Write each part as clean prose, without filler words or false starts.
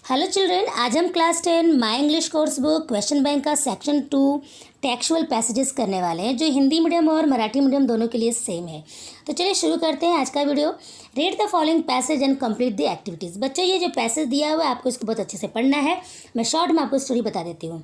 Hello children, आज हम class 10 my English course book question bank का सेक्शन 2 टेक्सुअल पैसेजेस करने वाले हैं, जो हिंदी मीडियम और मराठी मीडियम दोनों के लिए सेम है। तो चलिए शुरू करते हैं आज का video. Read the following passage and complete the activities. बच्चों, ये जो पैसेज दिया हुआ है आपको इसको बहुत अच्छे से पढ़ना है। मैं शॉर्ट में आपको स्टोरी बता देती हूँ।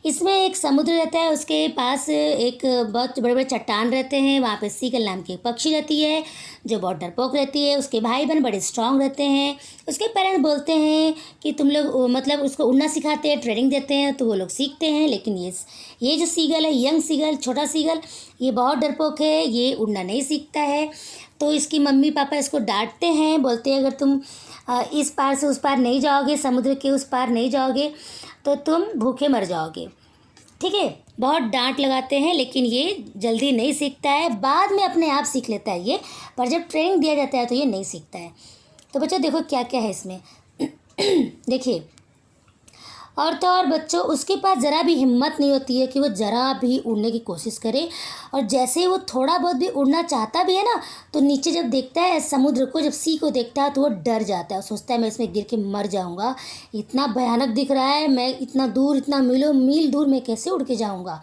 इसमें एक समुद्र रहता है, उसके पास एक बहुत बड़े बड़े चट्टान रहते हैं। वहाँ पे सीगल नाम की एक पक्षी रहती है जो बहुत डरपोक रहती है। उसके भाई बहन बड़े स्ट्रांग रहते हैं। उसके पेरेंट्स बोलते हैं कि तुम लोग मतलब उसको उड़ना सिखाते हैं, ट्रेनिंग देते हैं, तो वो लोग सीखते हैं। लेकिन ये जो सीगल है, यंग सीगल, छोटा सीगल, ये बहुत डरपोक है, ये उड़ना नहीं सीखता है। तो इसकी मम्मी पापा इसको डांटते हैं, बोलते हैं अगर तुम इस पार से उस पार नहीं जाओगे, समुद्र के उस पार नहीं जाओगे तो तुम भूखे मर जाओगे। ठीक है, बहुत डांट लगाते हैं, लेकिन ये जल्दी नहीं सीखता है। बाद में अपने आप सीख लेता है ये, पर जब ट्रेनिंग दिया जाता है तो ये नहीं सीखता है। तो बच्चों देखो क्या क्या है इसमें। देखिए, और तो और बच्चों उसके पास ज़रा भी हिम्मत नहीं होती है कि वो ज़रा भी उड़ने की कोशिश करे। और जैसे ही वो थोड़ा बहुत भी उड़ना चाहता भी है ना, तो नीचे जब देखता है समुद्र को, जब सी को देखता है तो वो डर जाता है। सोचता है मैं इसमें गिर के मर जाऊंगा, इतना भयानक दिख रहा है, मैं इतना दूर, इतना मील दूर मैं कैसे उड़ के जाऊँगा।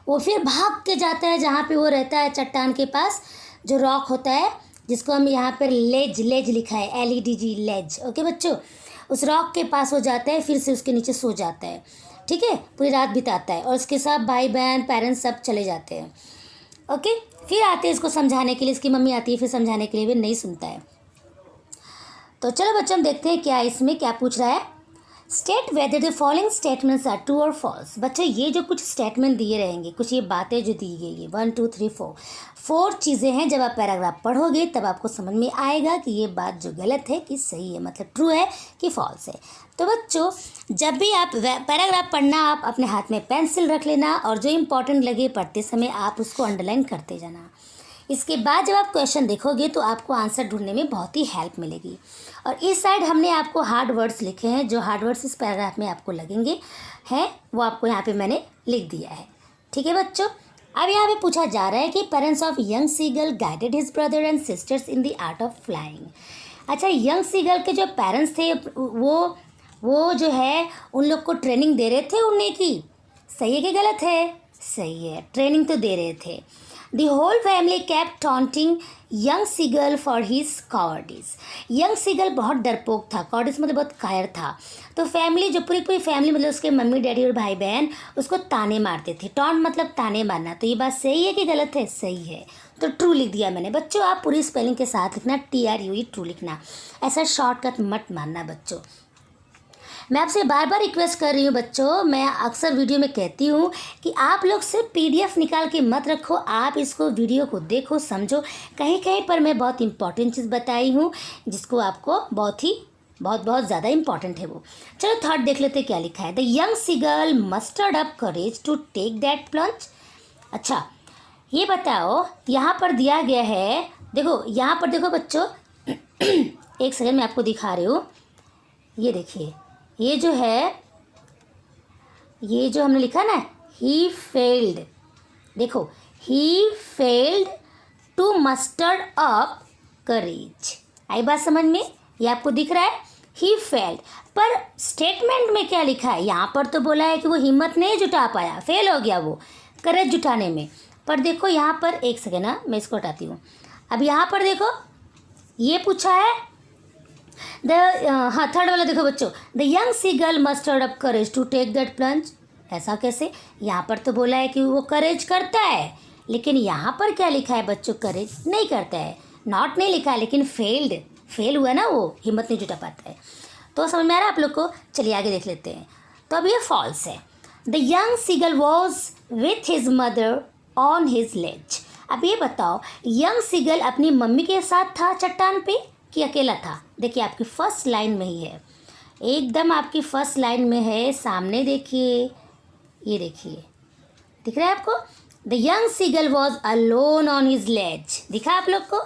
वो फिर भाग के जाता है जहाँ पर वो रहता है, चट्टान के पास जो रॉक होता है, जिसको हम यहाँ पर लेज लिखा है, LEDG, लेज। ओके बच्चों, उस रॉक के पास हो जाता है, फिर से उसके नीचे सो जाता है। ठीक है, पूरी रात बिताता है और उसके साथ भाई बहन पेरेंट्स सब चले जाते हैं। ओके, फिर आते हैं इसको समझाने के लिए, इसकी मम्मी आती है फिर समझाने के लिए, भी नहीं सुनता है। तो चलो बच्चों, हम देखते हैं क्या इसमें क्या पूछ रहा है। State whether the following statements are true और फॉल्स। बच्चे ये जो कुछ स्टेटमेंट दिए रहेंगे, कुछ ये बातें जो दी गई है, 1 2 3 4 चीज़ें हैं। जब आप पैराग्राफ पढ़ोगे तब आपको समझ में आएगा कि ये बात जो गलत है कि सही है, मतलब ट्रू है कि फॉल्स है। तो बच्चों, जब भी आप पैराग्राफ पढ़ना, आप अपने हाथ में पेंसिल रख लेना और जो इम्पोर्टेंट लगे पढ़ते समय आप उसको अंडरलाइन करते जाना। इसके बाद जब आप क्वेश्चन देखोगे तो आपको आंसर ढूंढने में बहुत ही हेल्प मिलेगी। और इस साइड हमने आपको हार्ड वर्ड्स लिखे हैं, जो हार्ड वर्ड्स इस पैराग्राफ में आपको लगेंगे हैं, वो आपको यहाँ पे मैंने लिख दिया है। ठीक है बच्चों, अब यहाँ पे पूछा जा रहा है कि parents of young seagull guided his brother and sisters in the art of flying. अच्छा, यंग सीगल के जो पेरेंट्स थे वो जो है उन लोग को ट्रेनिंग दे रहे थे उड़ने की। सही है कि गलत है? सही है, ट्रेनिंग तो दे रहे थे। The whole family kept taunting young seagull for his cowardice. Young seagull बहुत डरपोक था, कॉवर्डिस मतलब बहुत कायर था। तो फैमिली, जो पूरी फैमिली, मतलब उसके मम्मी डैडी और भाई बहन उसको ताने मारते थे। टॉन्ट मतलब ताने मारना। तो ये बात सही है कि गलत है? सही है, तो ट्रू लिख दिया मैंने। बच्चों आप पूरी स्पेलिंग के साथ लिखना, TRUE, ट्रू लिखना, ऐसा शॉर्टकट मत मारना बच्चों। मैं आपसे बार बार रिक्वेस्ट कर रही हूँ बच्चों, मैं अक्सर वीडियो में कहती हूँ कि आप लोग सिर्फ PDF निकाल के मत रखो, आप इसको वीडियो को देखो, समझो। कहीं कहीं पर मैं बहुत इंपॉर्टेंट चीज़ बताई हूँ जिसको आपको बहुत ज़्यादा इंपॉर्टेंट है वो। चलो थर्ड देख लेते क्या लिखा है। The young seagull mustered up courage to take that plunge. अच्छा, ये बताओ, यहाँ पर दिया गया है, देखो यहाँ पर देखो बच्चों, एक सेकंड मैं आपको दिखा रही हूँ। ये देखिए, ये जो है, ये जो हमने लिखा ना, ही फेल्ड, देखो, he failed to mustard up करेज। आई बात समझ में? ये आपको दिख रहा है, ही फेल्ड। पर स्टेटमेंट में क्या लिखा है? यहाँ पर तो बोला है कि वो हिम्मत नहीं जुटा पाया, फेल हो गया वो करेज जुटाने में। पर देखो यहाँ पर, एक सेकेंड ना, मैं इसको हटाती हूँ। अब यहाँ पर देखो, ये पूछा है हाँ, थर्ड वाला देखो बच्चों, the young seagull mustered up courage to take that plunge. ऐसा कैसे? यहाँ पर तो बोला है कि वो करेज करता है, लेकिन यहाँ पर क्या लिखा है बच्चों? करेज नहीं करता है, नॉट नहीं लिखा है, लेकिन फेल हुआ ना, वो हिम्मत नहीं जुटा पाता है। तो समझ में आ रहा है आप लोग को? चलिए आगे देख लेते हैं। तो अब ये फॉल्स है। The young seagull was with his mother on his ledge. अब ये बताओ, यंग सीगल अपनी मम्मी के साथ था चट्टान पे कि अकेला था? देखिए आपकी फर्स्ट लाइन में ही है, एकदम आपकी फर्स्ट लाइन में है, सामने देखिए, ये देखिए, दिख रहा है आपको? The young seagull was alone on his ledge. दिखा आप लोग को?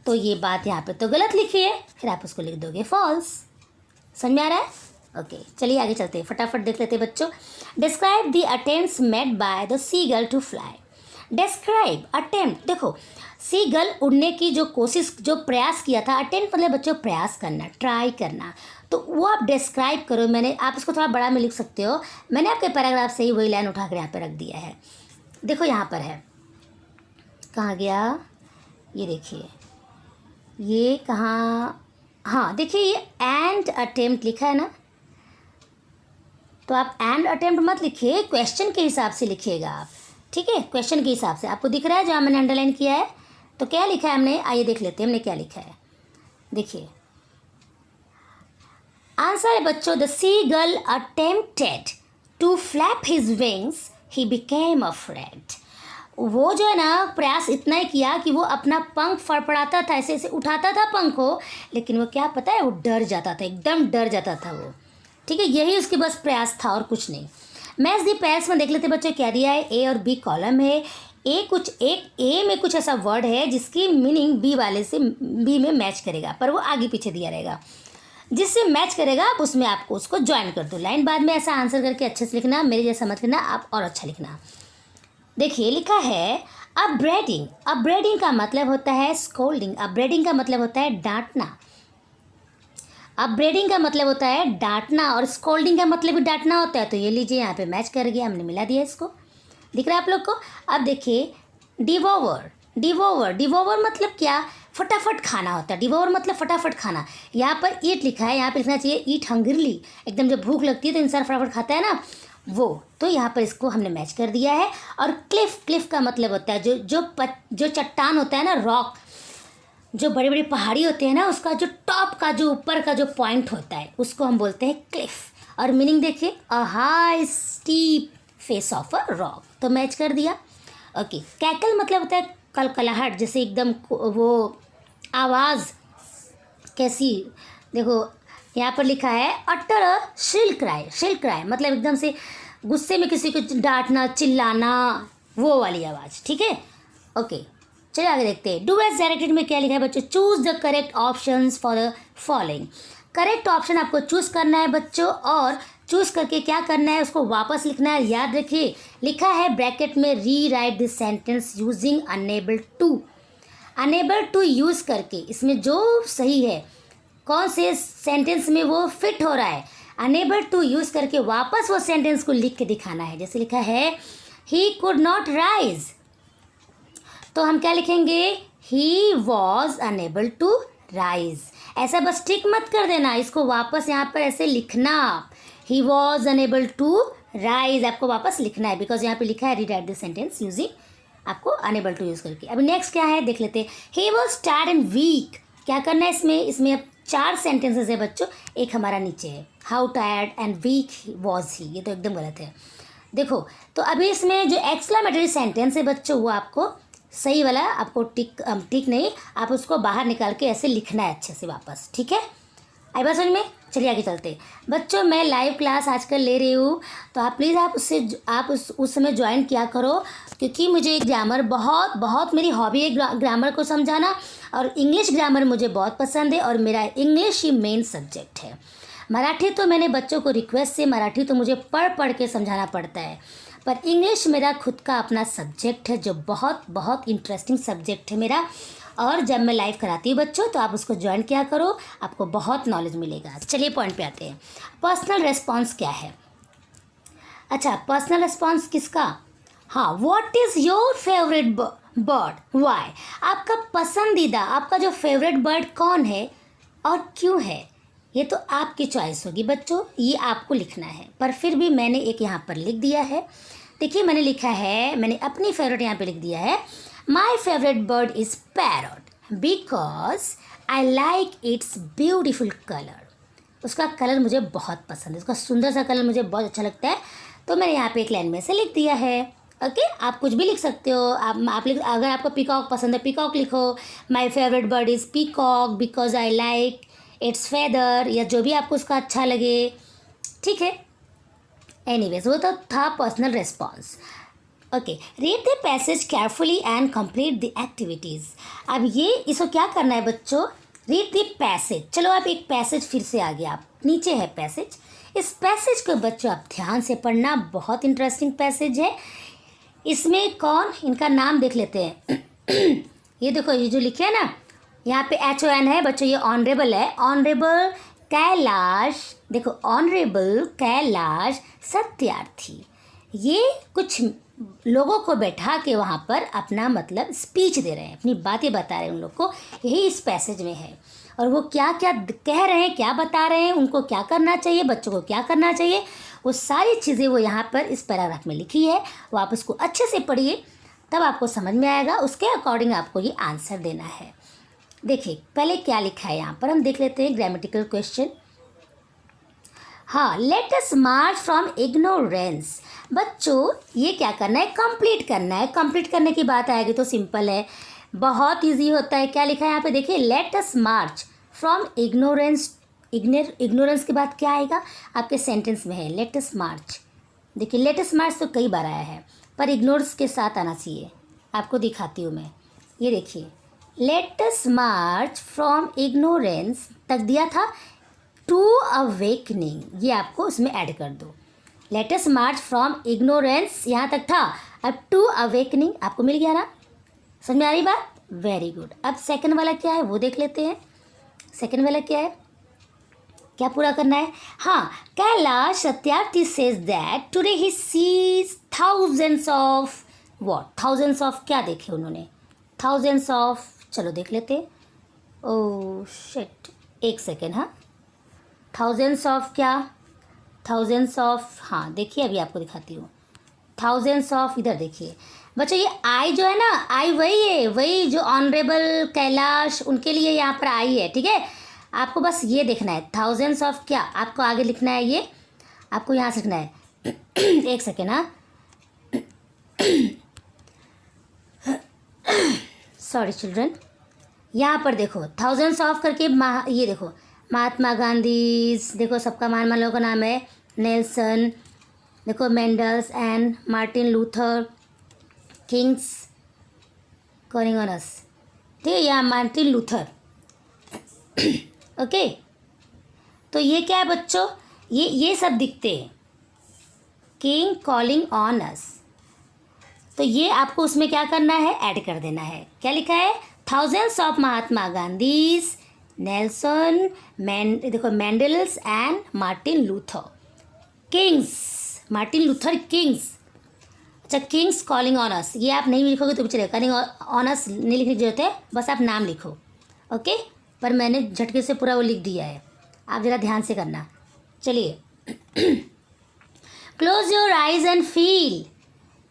तो ये बात यहाँ पे तो गलत लिखी है, फिर आप उसको लिख दोगे फॉल्स। समझ में आ रहा है? ओके, चलिए आगे चलते हैं, फटाफट देख लेते हैं बच्चों। Describe the attempts made by the seagull to fly. Describe, attempt, देखो सी गल उड़ने की जो कोशिश, जो प्रयास किया था, अटेम्प्ट मतलब बच्चों प्रयास करना, ट्राई करना, तो वो आप डिस्क्राइब करो। मैंने, आप इसको थोड़ा बड़ा में लिख सकते हो, मैंने आपके पैराग्राफ से ही वही लाइन उठा कर यहाँ पे रख दिया है। देखो यहाँ पर है, कहाँ गया, ये देखिए, ये कहाँ, हाँ देखिए ये एंड अटेम्प्ट लिखा है ना, तो आप एंड अटेम्प्ट मत लिखिए, क्वेश्चन के हिसाब से लिखिएगा आप, ठीक है, क्वेश्चन के हिसाब से। आपको दिख रहा है जहाँ मैंने अंडरलाइन किया है, तो क्या लिखा है हमने, आइए देख लेते हैं हमने क्या लिखा है। देखिए आंसर है बच्चों, the seagull attempted to flap his wings, he became afraid. वो जो है ना प्रयास इतना ही किया कि वो अपना पंख फड़फड़ाता था, ऐसे ऐसे उठाता था पंख को, लेकिन वो क्या पता है, वो डर जाता था, एकदम डर जाता था वो, ठीक है, यही उसके बस प्रयास था और कुछ नहीं। मैच दी पैर्स में देख लेते बच्चों क्या दिया है, ए और बी कॉलम है। ए में कुछ ऐसा वर्ड है जिसकी मीनिंग बी वाले से, बी में मैच करेगा, पर वो आगे पीछे दिया रहेगा, जिससे मैच करेगा आप उसमें आपको उसको ज्वाइन कर दो लाइन। बाद में ऐसा आंसर करके अच्छे से लिखना, मेरे जैसा मत लिखना, आप और अच्छा लिखना। देखिए लिखा है अपब्रेडिंग। अपब्रेडिंग का मतलब होता है स्कोल्डिंग, अपब्रेडिंग का मतलब होता है डांटना, अपब्रेडिंग का मतलब होता है डांटना, और स्कोल्डिंग का मतलब भी डांटना होता है। तो ये लीजिए यहाँ पे मैच कर गया, हमने मिला दिया इसको, दिख रहा है आप लोग को। अब देखिए डिवोवर, डिवोवर, डिवोवर मतलब क्या, फटाफट खाना होता है, डिवोवर मतलब फटाफट खाना। यहाँ पर ईट लिखा है, यहाँ पे लिखना चाहिए ईट हंग्रीली, एकदम जब भूख लगती है तो इंसान फटाफट खाता है ना, वो, तो यहाँ पर इसको हमने मैच कर दिया है। और क्लिफ, क्लिफ का मतलब होता है जो चट्टान होता है ना, रॉक, जो बड़ी बड़ी पहाड़ी होते हैं ना, उसका जो टॉप का जो ऊपर का जो पॉइंट होता है उसको हम बोलते हैं क्लिफ। और मीनिंग देखिए, a high steep face of a rock, तो मैच कर दिया। ओके, कैकल मतलब होता है कलकलाहट, जैसे एकदम वो आवाज़ कैसी, देखो यहाँ पर लिखा है अटर अ श्रिल क्राई, श्रिल क्राई मतलब एकदम से गुस्से में किसी को डांटना, चिल्लाना, वो वाली आवाज़, ठीक है। ओके चलिए आगे देखते हैं। डू एज डायरेक्टेड में क्या लिखा है बच्चों, choose the correct options for the following. Correct option आपको चूज़ करना है बच्चों, और चूज़ करके क्या करना है, उसको वापस लिखना है। याद रखिए लिखा है ब्रैकेट में, rewrite this sentence using unable to. Unable to use करके इसमें जो सही है, कौन से सेंटेंस में वो फिट हो रहा है, अनेबल टू यूज़ करके वापस वो सेंटेंस को लिख के दिखाना है। जैसे लिखा है ही कुड नॉट राइज, तो हम क्या लिखेंगे, he was unable to rise. ऐसा बस टिक मत कर देना, इसको वापस यहाँ पर ऐसे लिखना, he was unable to rise आपको वापस लिखना है, बिकॉज यहाँ पे लिखा है रीराइट दिस सेंटेंस यूजिंग, आपको अनेबल टू यूज़ करके। अभी नेक्स्ट क्या है देख लेते हैं। He was tired and weak, क्या करना है इसमें अब 4 सेंटेंसेस है बच्चों, एक हमारा नीचे है, how tired and weak was he, ये तो एकदम गलत है। देखो तो अभी इसमें जो एक्सक्लेमेटरी सेंटेंस है बच्चों, वो आपको सही वाला, आपको टिक नहीं, आप उसको बाहर निकाल के ऐसे लिखना है अच्छे से वापस, ठीक है। आई बात समझ में, चलिए आगे चलते हैं बच्चों। मैं लाइव क्लास आजकल ले रही हूँ, तो आप प्लीज़ आप उस समय ज्वाइन किया करो, क्योंकि मुझे ग्रामर बहुत मेरी हॉबी है ग्रामर को समझाना, और इंग्लिश ग्रामर मुझे बहुत पसंद है, और मेरा इंग्लिश ही मेन सब्जेक्ट है। मराठी तो मैंने बच्चों को रिक्वेस्ट से, मराठी तो मुझे पढ़ के समझाना पड़ता है, पर इंग्लिश मेरा खुद का अपना सब्जेक्ट है, जो बहुत इंटरेस्टिंग सब्जेक्ट है मेरा। और जब मैं लाइव कराती हूँ बच्चों, तो आप उसको ज्वाइन किया करो, आपको बहुत नॉलेज मिलेगा। चलिए पॉइंट पे आते हैं, पर्सनल रेस्पॉन्स क्या है। अच्छा, पर्सनल रेस्पॉन्स किसका, हाँ, what is your favourite bird, why, आपका पसंदीदा, आपका जो फेवरेट बर्ड कौन है और क्यों है, ये तो आपकी चॉइस होगी बच्चों, ये आपको लिखना है। पर फिर भी मैंने एक यहाँ पर लिख दिया है, देखिए मैंने लिखा है, मैंने अपनी फेवरेट यहाँ पे लिख दिया है, my favourite bird is parrot because I like it's beautiful colour. उसका कलर मुझे बहुत पसंद है, उसका सुंदर सा कलर मुझे बहुत अच्छा लगता है, तो मैंने यहाँ पे एक लाइन में से लिख दिया है। ओके, आप कुछ भी लिख सकते हो, अगर आपको पीकॉक पसंद है पीकॉक लिखो, my favourite bird is peacock because I like it's feather, या जो भी आपको उसका अच्छा लगे, ठीक है। एनीवेज, वो तो था personal response. Okay, read the passage carefully and complete the activities. अब ये इसको क्या करना है बच्चों, रीड द पैसेज। चलो आप एक पैसेज फिर से आ गया, आप नीचे है पैसेज, इस पैसेज को बच्चों आप ध्यान से पढ़ना, बहुत इंटरेस्टिंग पैसेज है। इसमें कौन, इनका नाम देख लेते हैं। ये देखो, ये जो लिखे है ना, यहाँ पे HON है बच्चों, ये ऑनरेबल है। ऑनरेबल कैलाश, देखो ऑनरेबल कैलाश सत्यार्थी, ये कुछ लोगों को बैठा के वहाँ पर अपना मतलब स्पीच दे रहे हैं, अपनी बातें बता रहे हैं उन लोग को, यही इस पैसेज में है। और वो क्या क्या कह रहे हैं, क्या बता रहे हैं, उनको क्या करना चाहिए, बच्चों को क्या करना चाहिए, वो सारी चीज़ें वो यहाँ पर इस पैराग्राफ में लिखी है। वो आप उसको अच्छे से पढ़िए, तब आपको समझ में आएगा, उसके अकॉर्डिंग आपको ये आंसर देना है। देखिए पहले क्या लिखा है यहाँ पर, हम देख लेते हैं ग्रामेटिकल क्वेश्चन। हाँ, let us March from ignorance. बच्चों ये क्या करना है, कंप्लीट करना है। कंप्लीट करने की बात आएगी तो सिंपल है, बहुत इजी होता है। क्या लिखा है यहाँ पे देखिए, let us March from ignorance. Ignorance के बाद क्या आएगा आपके सेंटेंस में है, लेट अस मार्च। देखिए लेट अस मार्च तो कई बार आया है, पर इग्नोर्स के साथ आना चाहिए। आपको दिखाती हूँ मैं, ये देखिए, let us March from ignorance तक दिया था टू अवेकनिंग, ये आपको उसमें ऐड कर दो। Let us March from ignorance यहाँ तक था, अब टू अवेकनिंग आपको मिल गया ना, समझ में आ रही बात, वेरी गुड। अब सेकंड वाला क्या है वो देख लेते हैं। सेकंड वाला क्या है, क्या पूरा करना है। हाँ, Kailash Satyarthi says that today he sees thousands of what, thousands of क्या देखे उन्होंने, थाउजेंड्स ऑफ, चलो देख लेते हैं। ओह शिट, एक सेकेंड, हाँ थाउजेंड्स ऑफ क्या, थाउजेंड्स ऑफ, हाँ देखिए अभी आपको दिखाती हूँ। थाउजेंड्स ऑफ, इधर देखिए बच्चों, ये आई जो है ना, आई वही है, वही जो ऑनरेबल कैलाश उनके लिए यहाँ पर आई है, ठीक है। आपको बस ये देखना है, थाउजेंड्स ऑफ क्या, आपको आगे लिखना है, ये आपको यहाँ से लिखना है। एक सेकेंड, हाँ सॉरी चिल्ड्रन, यहाँ पर देखो थाउजेंड्स ऑफ करके ये देखो, महात्मा गांधी, देखो सबका मान वालों का नाम है, नेल्सन, देखो Mandelas and Martin Luther Kings calling on अस, ठीक है, यहाँ मार्टिन लूथर। ओके, तो ये क्या है बच्चों, ये सब दिखते हैं, किंग कॉलिंग ऑन अस, तो ये आपको उसमें क्या करना है, ऐड कर देना है। क्या लिखा है, thousands of Mahatma Gandhis, Nelson, देखो Mandelas and Martin Luther Kings, Martin Luther Kings. अच्छा, किंग्स कॉलिंग ऑन अस, ये आप नहीं लिखोगे तो भी चलेगा, कॉलिंग ऑन अस नहीं लिखने की जरूरत है, बस आप नाम लिखो। ओके, पर मैंने झटके से पूरा वो लिख दिया है, आप ज़रा ध्यान से करना। चलिए, close your eyes and feel,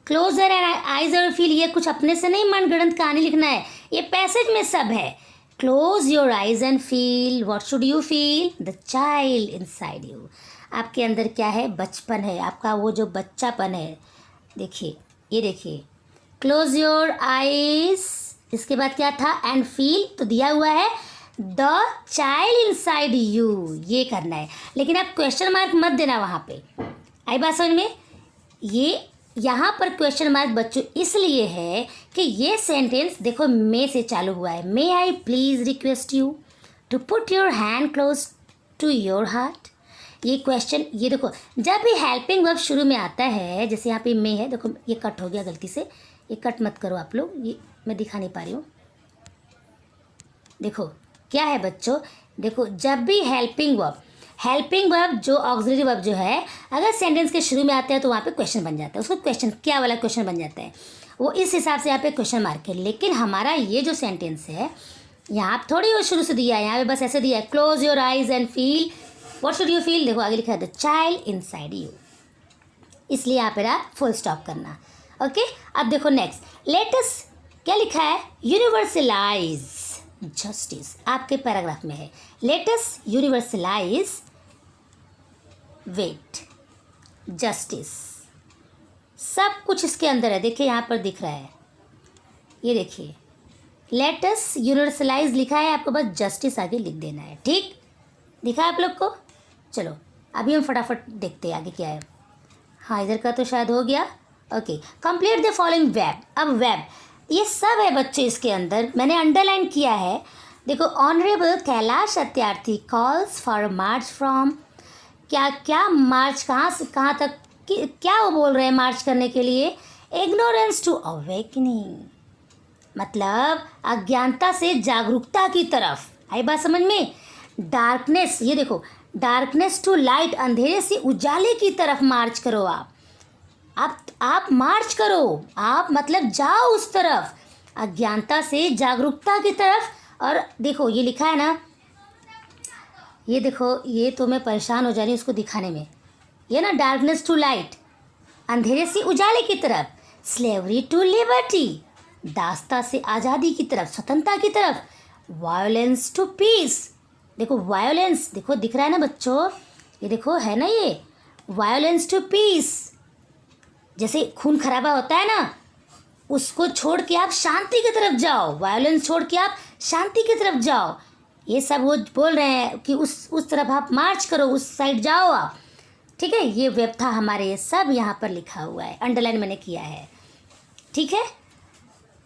closer and eyes और फील, ये कुछ अपने से नहीं मनगढ़ंत कहानी लिखना है, ये पैसेज में सब है। Close your eyes and feel, what should you feel, the child inside you, आपके अंदर क्या है, बचपन है, आपका वो जो बच्चापन है। देखिए, ये देखिए, क्लोज योर आइज, इसके बाद क्या था, एंड फील, तो दिया हुआ है द चाइल्ड इनसाइड यू, ये करना है, लेकिन आप क्वेश्चन मार्क मत देना वहाँ पे। आई बात समझ में, ये यहाँ पर क्वेश्चन मार्क बच्चों इसलिए है कि ये सेंटेंस देखो मे से चालू हुआ है, may I please request you to put your hand close to your heart. ये क्वेश्चन, ये देखो जब भी हेल्पिंग वर्ब शुरू में आता है, जैसे यहाँ पे मे है, देखो ये कट हो गया गलती से, ये कट मत करो आप लोग, ये मैं दिखा नहीं पा रही हूँ। देखो क्या है बच्चों, देखो जब भी हेल्पिंग वर्ब जो ऑक्सिलरी वर्ब जो है, अगर सेंटेंस के शुरू में आते हैं तो वहाँ पे क्वेश्चन बन जाता है, उसको क्वेश्चन क्या वाला क्वेश्चन बन जाता है, वो इस हिसाब से यहाँ पे क्वेश्चन मार्क है। लेकिन हमारा ये जो सेंटेंस है, यहाँ थोड़ी वो शुरू से दिया है, यहाँ पे बस ऐसे दिया है, close your eyes and feel, what should you feel, देखो आगे लिखा है द चाइल्ड इनसाइड यू, इसलिए यहाँ पे आप फुल स्टॉप करना। ओके, अब देखो नेक्स्ट, लेटस क्या लिखा है, यूनिवर्सलाइज जस्टिस, आपके पैराग्राफ में है, लेटस यूनिवर्सलाइज वेट जस्टिस, सब कुछ इसके अंदर है। देखिए यहाँ पर दिख रहा है, ये देखिए लेटस यूनिवर्सलाइज लिखा है, आपको बस जस्टिस आगे लिख देना है। ठीक दिखा है आप लोग को। चलो अभी हम फटाफट देखते हैं आगे क्या है। हाँ इधर का तो शायद हो गया। Okay, complete the following web. अब वेब ये सब है बच्चे इसके अंदर, मैंने अंडरलाइन किया है। देखो, honourable Kailash Satyarthi calls for March from, क्या क्या मार्च कहाँ से कहाँ तक, क्या वो बोल रहे हैं मार्च करने के लिए, इग्नोरेंस टू अवेकनिंग, मतलब अज्ञानता से जागरूकता की तरफ। आई बात समझ में? डार्कनेस, ये देखो, डार्कनेस टू लाइट, अंधेरे से उजाले की तरफ मार्च करो आप मार्च करो, आप मतलब जाओ उस तरफ, अज्ञानता से जागरूकता की तरफ। और देखो ये लिखा है ना, ये देखो, ये तो मैं परेशान हो जा रही हूँ इसको दिखाने में। ये ना, डार्कनेस टू लाइट, अंधेरे से उजाले की तरफ, स्लेवरी टू लिबर्टी, दास्ता से आज़ादी की तरफ, स्वतंत्रता की तरफ, वायोलेंस टू पीस। देखो वायोलेंस, देखो दिख रहा है ना बच्चों, ये देखो है ना, ये वायोलेंस टू पीस, जैसे खून खराबा होता है ना, उसको छोड़ के आप शांति की तरफ जाओ, वायोलेंस छोड़ के आप शांति की तरफ जाओ। ये सब वो बोल रहे हैं कि उस तरफ आप मार्च करो, उस साइड जाओ आप। ठीक है, ये वेब था हमारे, सब यहाँ पर लिखा हुआ है, अंडरलाइन मैंने किया है। ठीक है,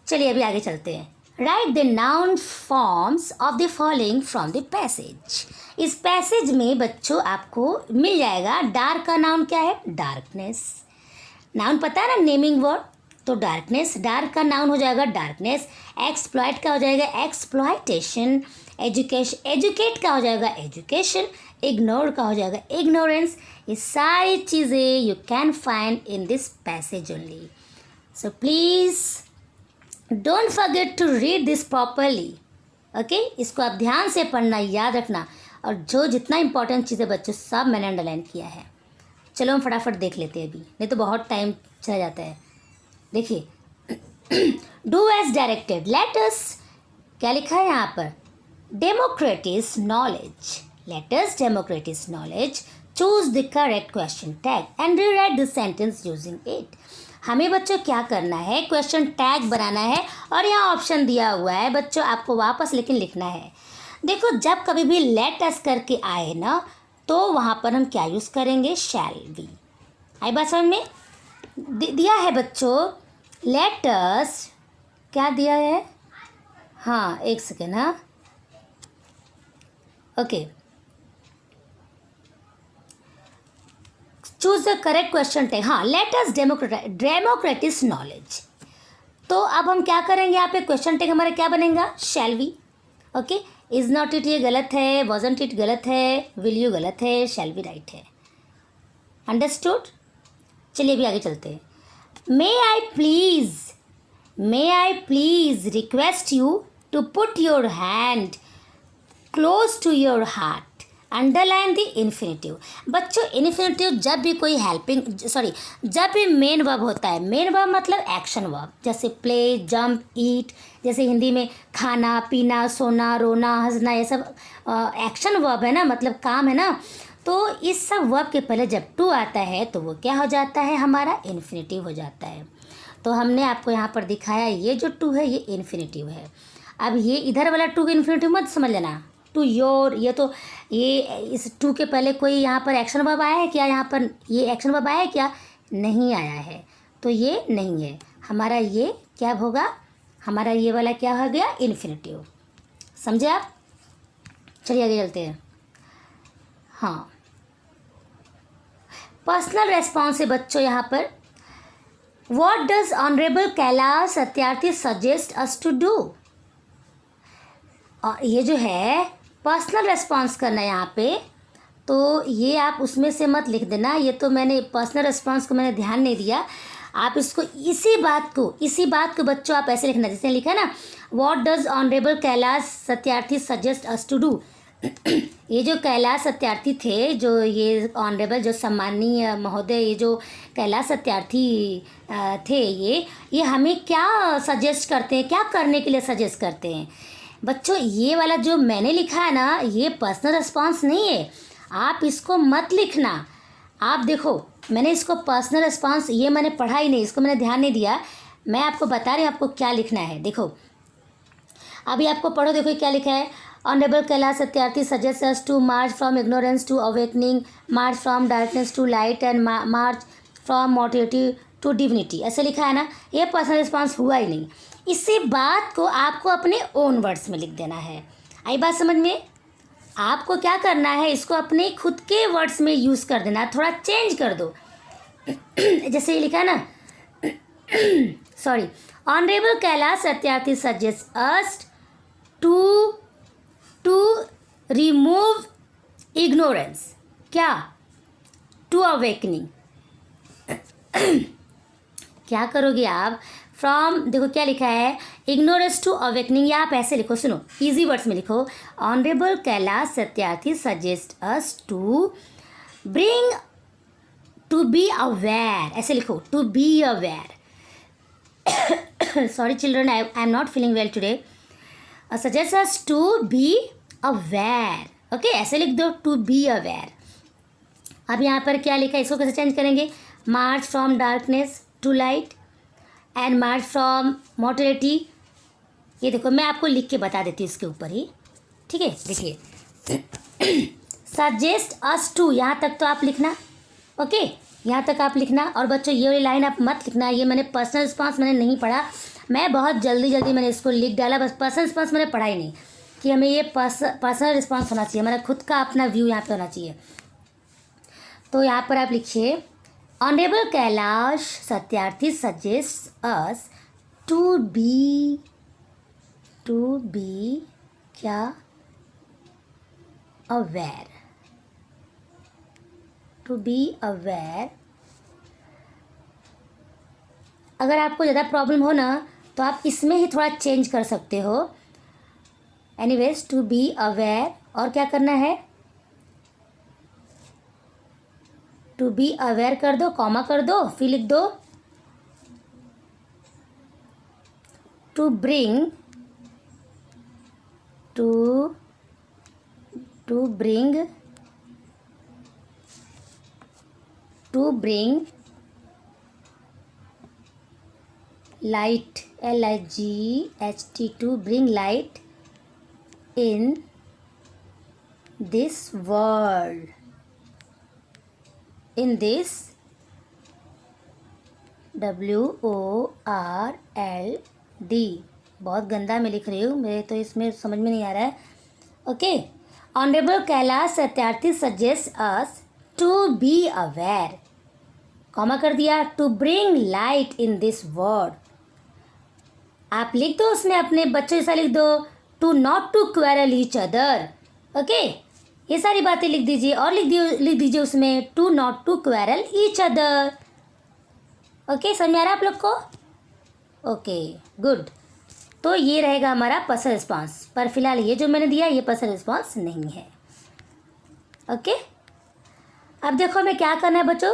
चलिए अभी आगे चलते हैं। Right the noun forms of the following from the passage. इस पैसेज में बच्चों आपको मिल जाएगा, डार्क का नाउन क्या है? डार्कनेस। नाउन पता है ना, नेमिंग वर्ड, तो डार्कनेस, डार्क का नाउन हो जाएगा डार्कनेस। एक्सप्लॉइट का हो जाएगा एक्सप्लॉइटेशन। एजुकेशन, एजुकेट का हो जाएगा एजुकेशन। इग्नोर का हो जाएगा इग्नोरेंस। ये सारी चीज़ें you can find in this passage only. So please don't forget to read this properly. Okay, इसको आप ध्यान से पढ़ना, याद रखना, और जो जितना इंपॉर्टेंट चीज़ें बच्चों सब मैंने अंडरलाइन किया है। चलो हम फटाफट देख लेते हैं अभी, नहीं तो बहुत टाइम चला जाता है। देखिए, do as directed, let us, क्या लिखा है यहाँ पर? Democratise knowledge, let us democratise knowledge, choose the correct question tag and rewrite the sentence using it. हमें बच्चों क्या करना है? क्वेश्चन टैग बनाना है, और यहाँ ऑप्शन दिया हुआ है बच्चों, आपको वापस लेकिन लिखना है। देखो, जब कभी भी लेट अस करके आए ना, तो वहाँ पर हम क्या यूज़ करेंगे? Shall be. आई बात समझ में? दिया है बच्चों, लेट अस, क्या दिया है? हाँ, एक सेकेंड, हाँ, okay, choose the correct question tag. हाँ, लेट अस डेमोक्रेटिस नॉलेज। तो अब हम क्या करेंगे? यहाँ पे क्वेश्चन टैग हमारा क्या बनेगा? Shall be. Okay, is not it ये गलत है, वॉजंट इट गलत है, विल यू गलत है, शैल बी राइट है। अंडरस्टूड? चलिए अभी आगे चलते हैं। May I please request you to put your hand close to your heart. Underline the infinitive. बच्चों, इन्फिनेटिव जब भी कोई जब भी मेन वर्ब होता है, मेन वर्ब मतलब एक्शन वर्ब, जैसे प्ले, जंप, ईट, जैसे हिंदी में खाना, पीना, सोना, रोना, हंसना, ये सब एक्शन वर्ब है ना, मतलब काम है ना। तो इस सब वर्ब के पहले जब टू आता है तो वो क्या हो जाता है? हमारा इन्फिनेटिव हो जाता है। तो हमने आपको यहाँ पर दिखाया, ये जो टू है ये इन्फिनेटिव है। अब ये इधर वाला टू इन्फिनेटिव मत समझ लेना, टू योर, ये इस टू के पहले कोई यहाँ पर एक्शन वर्ब आया है क्या? यहाँ पर ये एक्शन वर्ब आया है क्या? नहीं आया है, तो ये नहीं है हमारा। ये क्या होगा? हमारा ये वाला क्या हो गया? इन्फिनेटिव। समझे आप? चलिए आगे चलते हैं। हाँ, पर्सनल रेस्पॉन्स है बच्चों यहाँ पर। What does honourable Kailash Satyarthi suggest us to do? और ये जो है पर्सनल रेस्पॉन्स करना है यहाँ पे, तो ये आप उसमें से मत लिख देना, ये तो मैंने पर्सनल रेस्पॉन्स को मैंने ध्यान नहीं दिया। आप इसको इसी बात को बच्चों आप ऐसे लिखना, जैसे लिखा ना, what does honourable Kailash Satyarthi suggest us to do. ये जो कैलाश सत्यार्थी थे, जो ये ऑनरेबल, जो सम्माननीय महोदय, ये जो कैलाश सत्यार्थी थे, ये हमें क्या सजेस्ट करते हैं, क्या करने के लिए सजेस्ट करते हैं? बच्चों, ये वाला जो मैंने लिखा है ना, ये पर्सनल रिस्पॉन्स नहीं है, आप इसको मत लिखना। आप देखो, मैंने इसको पर्सनल रिस्पॉन्स, ये मैंने पढ़ा ही नहीं, इसको मैंने ध्यान नहीं दिया। मैं आपको बता रही हूँ आपको क्या लिखना है। देखो, अभी आपको पढ़ो, देखो क्या लिखा है। Honourable Kailash Satyarthi suggest us to march from ignorance to awakening, march from darkness to light, and march from mortality to divinity, ऐसे लिखा है ना। ये पर्सनल रिस्पॉन्स हुआ ही नहीं। इसी बात को आपको अपने ओन वर्ड्स में लिख देना है। आई बात समझ में? आपको क्या करना है, इसको अपने खुद के वर्ड्स में यूज़ कर देना, थोड़ा चेंज कर दो। जैसे ये लिखा है ना, sorry, honourable Kailash Satyarthi suggest us to to remove ignorance, क्या, टू अवेकनिंग। क्या करोगे आप, फ्रॉम, देखो क्या लिखा है, इग्नोरेंस टू अवेकनिंग, या आप ऐसे लिखो, सुनो इजी वर्ड्स में लिखो, honourable Kailash Satyarthi suggest us to bring, to be aware, ऐसे लिखो, to be aware. Sorry children, I am not feeling well today. Suggest us to be aware, okay, ऐसे लिख दो, टू बी अवेयर। अब यहाँ पर क्या लिखा है, इसको कैसे चेंज करेंगे, march from darkness to light and march from mortality. ये देखो मैं आपको लिख के बता देती हूँ इसके ऊपर ही, ठीक है, देखिए। सजेस्ट अस टू, यहाँ तक तो आप लिखना, ओके, यहाँ तक आप लिखना। और बच्चों ये वाली लाइन आप मत लिखना, ये मैंने पर्सनल रिस्पॉन्स मैंने नहीं पढ़ा, मैं बहुत जल्दी मैंने इसको लिख डाला, बस पर्सनल रिस्पॉन्स मैंने पढ़ा ही नहीं कि हमें ये पर्सनल रिस्पॉन्स होना चाहिए, हमारा खुद का अपना व्यू यहाँ पे होना चाहिए। तो यहाँ पर आप लिखिए, honourable Kailash Satyarthi suggest us to be क्या, अवेयर, टू बी अवेयर। अगर आपको ज़्यादा प्रॉब्लम हो ना तो आप इसमें ही थोड़ा चेंज कर सकते हो। एनीवेज, टू बी अवेयर, और क्या करना है, टू बी अवेयर कर दो, कॉमा कर दो, फिर लिख दो to bring, to bring light, LIGHT, to bring light in this world, in this WORLD, बहुत गंदा मैं लिख रही हूँ, मेरे तो इसमें समझ में नहीं आ रहा है, okay. Honourable Kailash Satyarthi suggest us to be aware, comma कर दिया, to bring light in this world. आप लिख दो उसमें अपने बच्चों जैसा लिख दो, to not to quarrel each other, okay, ये सारी बातें लिख दीजिए। और लिख दीजिए उसमें, to not to quarrel each other, okay, समझ आ रहा है आप लोग को, ओके गुड। तो ये रहेगा हमारा पर्सनल रिस्पॉन्स, पर फिलहाल ये जो मैंने दिया ये पर्सनल रिस्पॉन्स नहीं है, ओके। अब देखो हमें क्या करना है बच्चों,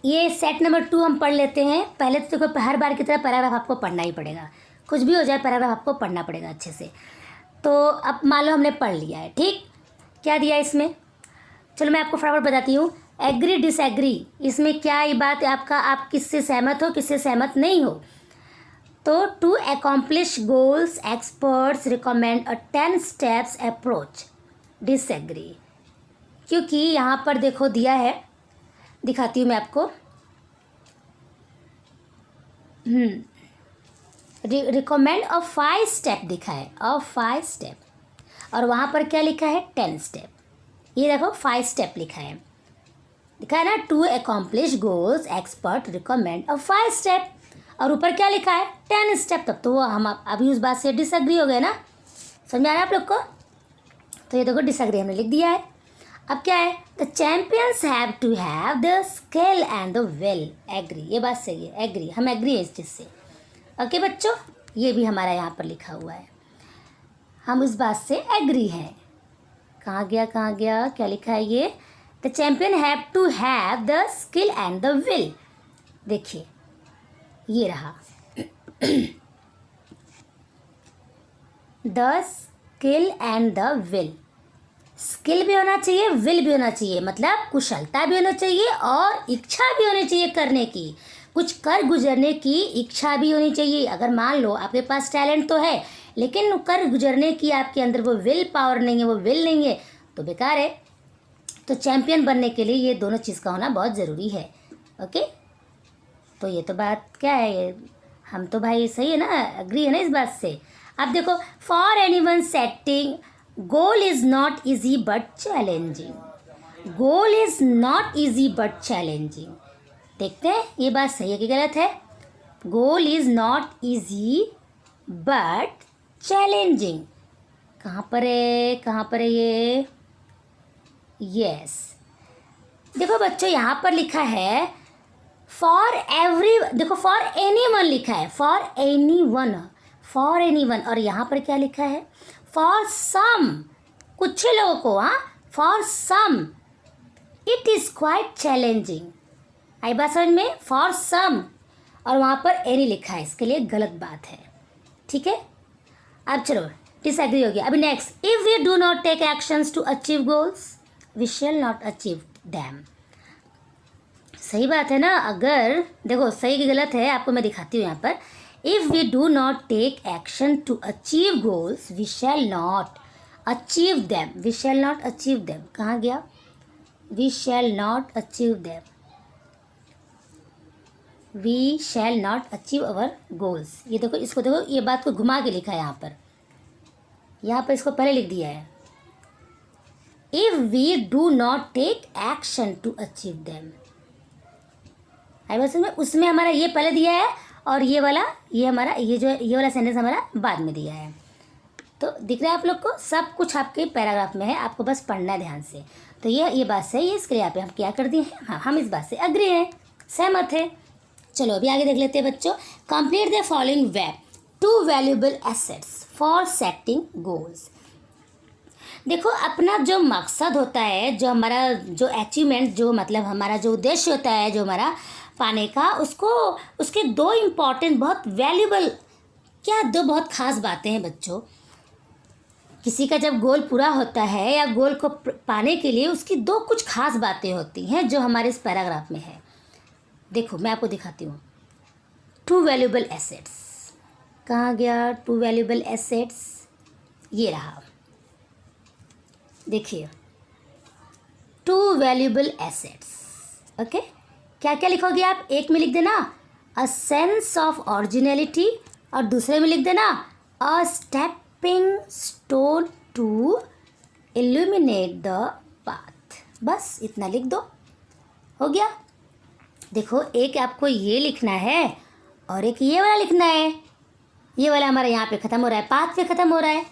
ये सेट नंबर 2 हम पढ़ लेते हैं। पहले तो देखो हर बार की तरह पैराग्राफ आपको पढ़ना ही पड़ेगा, कुछ भी हो जाए पैराग्राफ आपको पढ़ना पड़ेगा अच्छे से। तो अब मान लो हमने पढ़ लिया है, ठीक, क्या दिया इसमें, चलो मैं आपको फटाफट बताती हूँ। एग्री डिसएग्री, इसमें क्या ये बात है आपका, आप किससे सहमत हो किससे सहमत नहीं हो। तो to accomplish goals experts recommend a 10 steps approach, disagree, क्योंकि यहाँ पर देखो दिया है, दिखाती हूँ मैं आपको, रिकमेंड अ 5 स्टेप दिखा है, अ 5 स्टेप, और वहाँ पर क्या लिखा है 10 स्टेप, ये देखो 5 स्टेप लिखा है, लिखा है ना, to accomplish goals expert recommend a 5 step, और ऊपर क्या लिखा है 10 स्टेप। तब तो वो हम अभी उस बात से डिसएग्री हो गए ना, समझ आ रहा है आप लोग को। तो ये देखो डिसएग्री हमने लिख दिया है। अब क्या है, the champions have to have the skill and the will, agree, ये बात सही है, एग्री, हम एग्री है इस चीज़ से, ओके बच्चों, ये भी हमारा यहाँ पर लिखा हुआ है, हम इस बात से एग्री हैं। कहाँ गया, क्या लिखा है ये, the champion have to have the skill and the will, देखिए ये रहा, the skill and the will, skill भी होना चाहिए, विल भी होना चाहिए, मतलब कुशलता भी होना चाहिए और इच्छा भी होनी चाहिए करने की, कुछ कर गुजरने की इच्छा भी होनी चाहिए। अगर मान लो आपके पास टैलेंट तो है लेकिन कर गुजरने की आपके अंदर वो विल पावर नहीं है, वो विल नहीं है, तो बेकार है। तो चैम्पियन बनने के लिए ये दोनों चीज़ का होना बहुत ज़रूरी है, ओके। तो ये तो बात क्या है, ये हम तो भाई सही है ना, एग्री है ना इस बात से। अब देखो, for anyone setting goal is not easy but challenging, goal is not easy but challenging, देखते हैं ये बात सही है कि गलत है। Goal is not easy but challenging. कहाँ पर है, कहाँ पर है ये? यस, देखो बच्चों यहाँ पर लिखा है फॉर एवरी, देखो फॉर एनी वन लिखा है, for any one, for any one, और यहाँ पर क्या लिखा है? फॉर सम, कुछ लोगों को, हाँ, for some it is quite challenging. आई बात समझ में? फॉर सम और वहाँ पर एनी लिखा है, इसके लिए गलत बात है, ठीक है। अब चलो डिसएग्री हो गया। अभी next, if we do not take actions to achieve goals we shall not achieve them. सही बात है ना? अगर देखो सही की गलत है आपको मैं दिखाती हूँ यहाँ पर। If we do not take action to achieve goals we shall not achieve them, we shall not achieve them. कहाँ गया? We shall not achieve them, we shall not achieve our goals. ये देखो, इसको देखो, ये बात को घुमा के लिखा है यहाँ पर इसको पहले लिख दिया है। If we do not take action to achieve them, आई बस में उसमें हमारा ये पहले दिया है और ये वाला, ये हमारा, ये वाला सेंटेंस हमारा बाद में दिया है। तो दिख रहा है आप लोग को? सब कुछ आपके पैराग्राफ में है, आपको बस पढ़ना है ध्यान से। तो ये बात सही है, इसके लिए यहाँ पे हम क्या कर दिए हैं? हाँ, हम इस बात से अग्री हैं, सहमत है। चलो अभी आगे देख लेते हैं बच्चों। Complete the following web two valuable assets for setting goals. देखो अपना जो मकसद होता है, जो हमारा जो अचीवमेंट, जो मतलब हमारा जो उद्देश्य होता है जो हमारा पाने का, उसको उसके दो इम्पॉर्टेंट बहुत वैल्यूएबल, क्या दो बहुत ख़ास बातें हैं बच्चों। किसी का जब गोल पूरा होता है या गोल को पाने के लिए उसकी दो कुछ खास बातें होती हैं जो हमारे इस पैराग्राफ में है। देखो मैं आपको दिखाती हूँ। टू वैल्यूएबल एसेट्स, कहाँ गया टू वैल्यूएबल एसेट्स? ये रहा, देखिए टू वैल्यूएबल एसेट्स। ओके, क्या क्या लिखोगे आप? एक में लिख देना अ सेंस ऑफ ओरिजिनलिटी और दूसरे में लिख देना a stepping stone to illuminate the path. बस इतना लिख दो, हो गया। देखो एक आपको ये लिखना है और एक ये वाला लिखना है। ये वाला हमारा यहाँ पे ख़त्म हो रहा है, पाथ पे ख़त्म हो रहा है।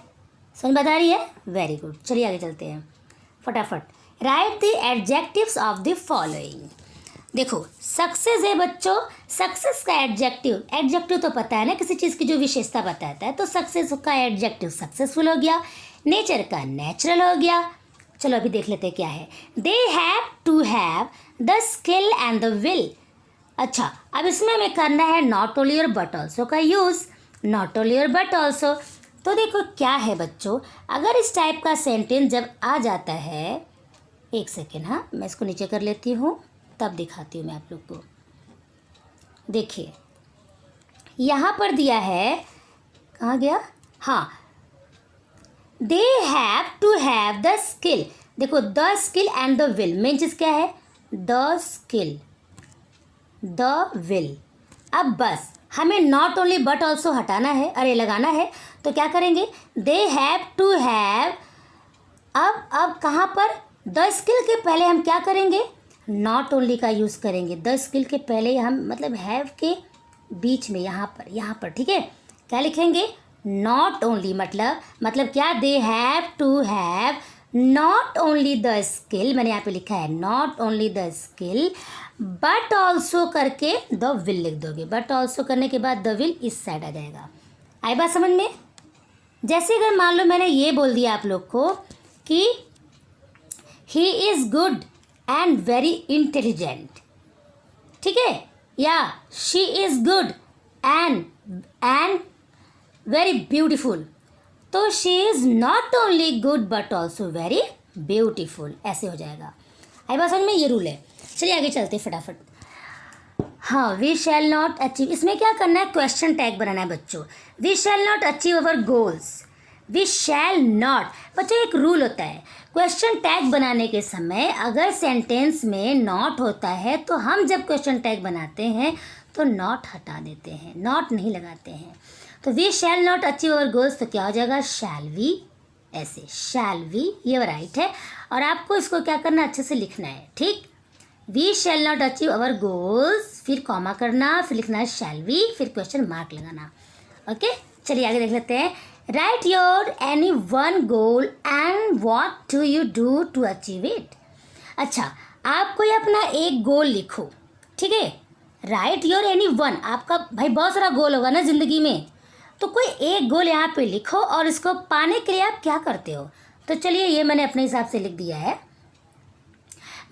समझ बता रही है? वेरी गुड, चलिए आगे चलते हैं फटाफट। Right the adjectives of the following. देखो सक्सेस है बच्चों, सक्सेस का एडजेक्टिव, एडजेक्टिव तो पता है ना, किसी चीज़ की जो विशेषता बताता है। तो सक्सेस का एडजेक्टिव सक्सेसफुल हो गया, नेचर का नेचुरल हो गया। चलो अभी देख लेते हैं क्या है। They have to have the skill and the will. अच्छा, अब इसमें हमें करना है नॉट ओनली और बट ऑल्सो का यूज़, नॉट ओनली और बट ऑल्सो। तो देखो क्या है बच्चों, अगर इस टाइप का सेंटेंस जब आ जाता है, एक सेकेंड, हाँ मैं इसको नीचे कर लेती हूँ तब दिखाती हूँ मैं आप लोग को। देखिए यहाँ पर दिया है, कहाँ गया? हाँ, they have to have the skill. देखो the skill and the will, main चीज़ क्या है? The skill, the will. अब बस हमें नॉट ओनली बट ऑल्सो हटाना है, अरे लगाना है। तो क्या करेंगे? दे हैव टू हैव, अब कहाँ पर? द स्किल के पहले हम क्या करेंगे? नॉट ओनली का यूज़ करेंगे। द स्किल के पहले हम मतलब हैव के बीच में यहाँ पर ठीक है, क्या लिखेंगे? नॉट ओनली, मतलब क्या? They have to have not only the skill, मैंने यहाँ पे लिखा है not only the skill but also करके द विल लिख दोगे। बट ऑल्सो करने के बाद द विल इस साइड आ जाएगा। आई बात समझ में? जैसे अगर मान लो मैंने ये बोल दिया आप लोग को कि he is good and very intelligent, ठीक है, या she is good and very beautiful, तो she is not only good but also very beautiful, ऐसे हो जाएगा। आई बात समझ में? ये रूल है। चलिए आगे चलते फटाफट। हाँ, वी शैल नॉट अचीव, इसमें क्या करना है? क्वेश्चन टैग बनाना है बच्चों। We shall not achieve our goals, we shall not. बच्चों एक रूल होता है, क्वेश्चन टैग बनाने के समय अगर सेंटेंस में नॉट होता है तो हम जब क्वेश्चन टैग बनाते हैं तो नॉट हटा देते हैं, नॉट नहीं लगाते हैं। तो we shall not achieve our goals, तो क्या हो जाएगा? शैल वी, ऐसे शैल वी, ये राइट है। और आपको इसको क्या करना? अच्छे से लिखना है, ठीक? We shall not achieve our goals, फिर कॉमा करना, फिर लिखना है शैल वी, फिर क्वेश्चन मार्क लगाना। ओके, चलिए आगे देख लेते हैं। Write your any one goal and what do you do to achieve it. अच्छा, आप कोई अपना एक गोल लिखो, ठीक है। राइट योर एनी वन, आपका भाई बहुत सारा गोल होगा ना ज़िंदगी में, तो कोई एक गोल यहाँ पे लिखो और इसको पाने के लिए आप क्या करते हो। तो चलिए ये मैंने अपने हिसाब से लिख दिया है।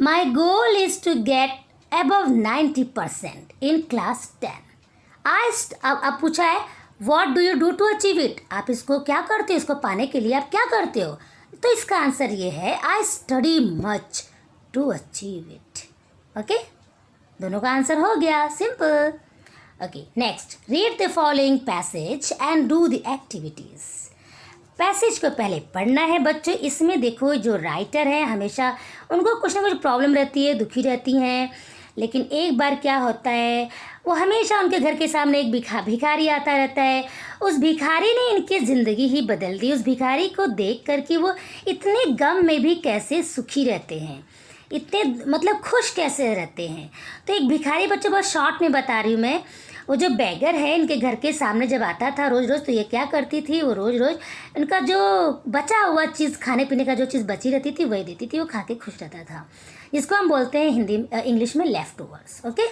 My goal is to get above 90% in class 10। अब पूछा है what do you do to achieve it, आप इसको क्या करते हो, इसको पाने के लिए आप क्या करते हो। तो इसका आंसर ये है I study much to achieve it. Okay, दोनों का आंसर हो गया, simple. Okay, next, read the following passage and do the activities. Passage को पहले पढ़ना है बच्चों। इसमें देखो जो राइटर है हमेशा उनको कुछ ना कुछ प्रॉब्लम रहती है, दुखी रहती हैं, लेकिन एक बार क्या होता है, वो हमेशा उनके घर के सामने एक भिखारी आता रहता है। उस भिखारी ने इनकी ज़िंदगी ही बदल दी। उस भिखारी को देख करके वो इतने गम में भी कैसे सुखी रहते हैं, इतने मतलब खुश कैसे रहते हैं। तो एक भिखारी बच्चों बहुत शॉर्ट में बता रही हूँ मैं। वो जो बैगर है इनके घर के सामने जब आता था रोज़ रोज़, तो ये क्या करती थी, वो रोज़ रोज़ इनका जो बचा हुआ चीज़, खाने पीने का जो चीज़ बची रहती थी वही देती थी, वो खा के खुश रहता था, जिसको हम बोलते हैं इंग्लिश में लेफ्ट ओवर्स। ओके,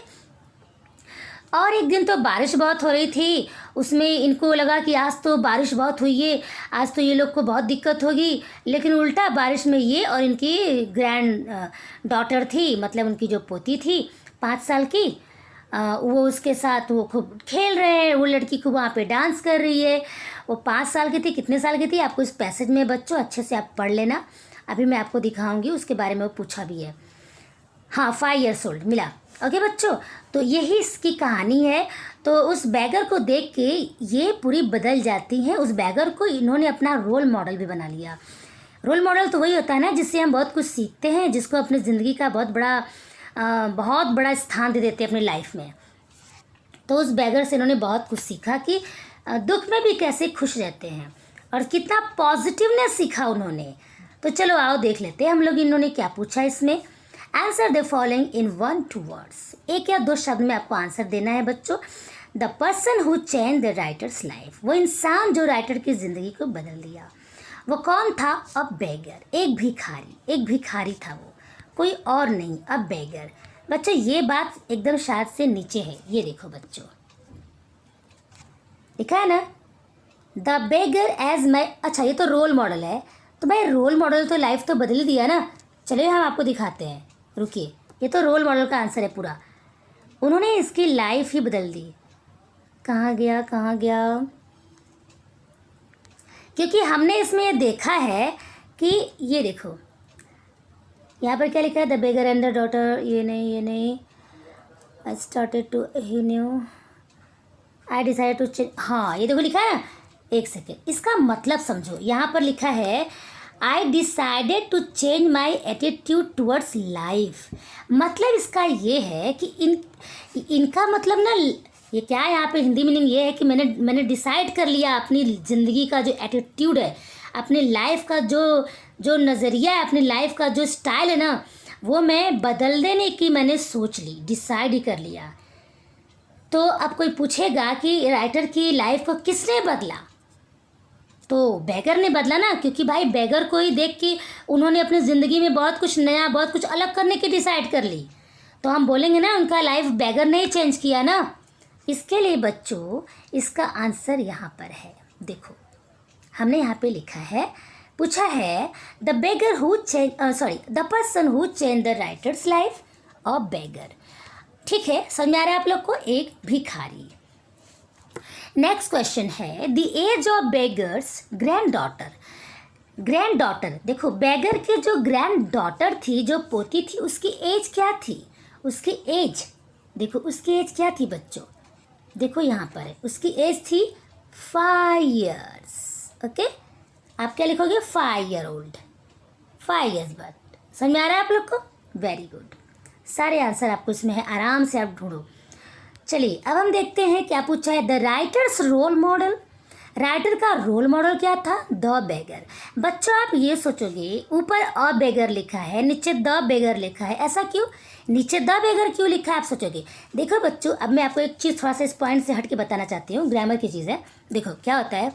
और एक दिन तो बारिश बहुत हो रही थी, उसमें इनको लगा कि आज तो बारिश बहुत हुई है, आज तो ये लोग को बहुत दिक्कत होगी, लेकिन उल्टा बारिश में ये और इनकी ग्रैंड डॉटर थी, मतलब उनकी जो पोती थी 5 साल की, वो उसके साथ वो खूब खेल रहे हैं। वो लड़की खूब वहाँ पे डांस कर रही है। वो 5 साल की थी, कितने साल की थी आपको इस पैसेज में बच्चों अच्छे से आप पढ़ लेना, अभी मैं आपको दिखाऊंगी, उसके बारे में वो पूछा भी है। हाँ, 5 years old मिला। ओके बच्चों, तो यही इसकी कहानी है। तो उस बैगर को देख के ये पूरी बदल जाती हैं। उस बैगर को इन्होंने अपना रोल मॉडल भी बना लिया। रोल मॉडल तो वही होता है ना जिससे हम बहुत कुछ सीखते हैं, जिसको अपनी ज़िंदगी का बहुत बड़ा स्थान दे देते हैं अपनी लाइफ में। तो उस बैगर से इन्होंने बहुत कुछ सीखा कि दुख में भी कैसे खुश रहते हैं, और कितना पॉजिटिवनेस सीखा उन्होंने। तो चलो आओ देख लेते हैं हम लोग इन्होंने क्या पूछा इसमें। Answer the following in 1-2 words। 1 या 2 शब्द में आपको आंसर देना है बच्चों। The person who change the writer's life, वो इंसान जो राइटर की ज़िंदगी को बदल दिया। वो कौन था? अ बेगर, एक भिखारी था वो, कोई और नहीं, अ बेगर। बच्चों ये बात एकदम शायद से नीचे है, ये देखो बच्चों, लिखा है ना, द बेगर एज माई। अच्छा ये तो रोल मॉडल है, तो भाई रोल मॉडल तो लाइफ तो बदल ही दिया ना। चलिए हम आपको दिखाते हैं, रुकिए, ये तो रोल मॉडल का आंसर है पूरा, उन्होंने इसकी लाइफ ही बदल दी। कहाँ गया, क्योंकि हमने इसमें ये देखा है कि ये देखो यहाँ पर क्या लिखा है, the beggar and the daughter, ये नहीं, I started to he knew, I decide to change. हाँ ये देखो लिखा है ना, एक सेकेंड, इसका मतलब समझो। यहाँ पर लिखा है I decided to change my attitude towards life. मतलब इसका ये है कि इनका मतलब ना, ये क्या है यहाँ पे हिंदी मीनिंग ये है कि मैंने डिसाइड कर लिया, अपनी ज़िंदगी का जो एटीट्यूड है, अपनी लाइफ का जो नज़रिया है, अपनी लाइफ का जो स्टाइल है ना, वो मैं बदल देने की मैंने सोच ली, डिसाइड ही कर लिया। तो अब कोई पूछेगा कि राइटर की लाइफ को किसने बदला, तो बैगर ने बदला ना, क्योंकि भाई बैगर को ही देख के उन्होंने अपनी ज़िंदगी में बहुत कुछ नया, बहुत कुछ अलग करने की डिसाइड कर ली। तो हम बोलेंगे ना उनका लाइफ बैगर ने ही चेंज किया ना। इसके लिए बच्चों इसका आंसर यहाँ पर है, देखो हमने यहाँ पे लिखा है, पूछा है the beggar who change, the person who change the writer's life, a beggar. ठीक है, समझ आ रहा है आप लोग को, एक भिखारी। नेक्स्ट क्वेश्चन है the age of beggar's granddaughter. देखो बैगर की जो ग्रैंड डॉटर थी, जो पोती थी, उसकी एज क्या थी, उसकी एज देखो, उसकी एज क्या थी बच्चों, देखो यहाँ पर है, उसकी एज थी 5 years। ओके, आप क्या लिखोगे, 5 year old, 5 years बाद। समझ में आ रहा है आप लोग को, वेरी गुड, सारे आंसर आपको इसमें है, आराम से आप ढूंढो। चलिए अब हम देखते हैं क्या पूछा है, the writer's role model. Writer का रोल मॉडल क्या था? The beggar. बच्चों आप ये सोचोगे ऊपर अ बेगर लिखा है, नीचे द बेगर लिखा है, ऐसा क्यों? नीचे द बेगर क्यों लिखा है आप सोचोगे। देखो बच्चों, अब मैं आपको एक चीज़ थोड़ा सा इस पॉइंट से हट के बताना चाहती हूँ, ग्रामर की चीज़ है। देखो क्या होता है,